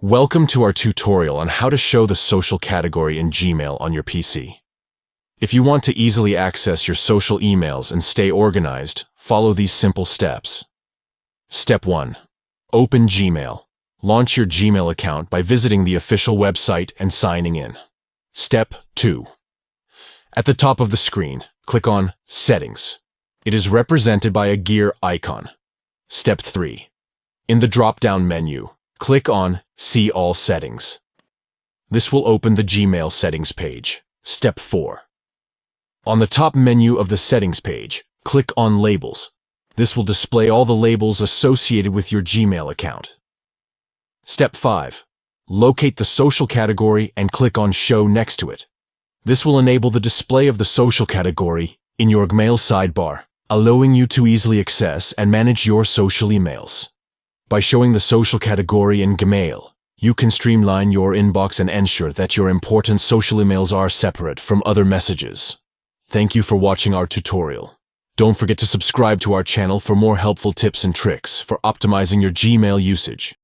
Welcome to our tutorial on how to show the social category in Gmail on your PC. If you want to easily access your social emails and stay organized, follow these simple steps. Step 1. Open Gmail. Launch your Gmail account by visiting the official website and signing in. Step 2. At the top of the screen, click on Settings. It is represented by a gear icon. Step 3. In the drop-down menu, click on See All Settings. This will open the Gmail settings page. Step 4. On the top menu of the settings page, click on Labels. This will display all the labels associated with your Gmail account. Step 5. Locate the social category and click on Show next to it. This will enable the display of the social category in your Gmail sidebar, allowing you to easily access and manage your social emails. By showing the social category in Gmail, you can streamline your inbox and ensure that your important social emails are separate from other messages. Thank you for watching our tutorial. Don't forget to subscribe to our channel for more helpful tips and tricks for optimizing your Gmail usage.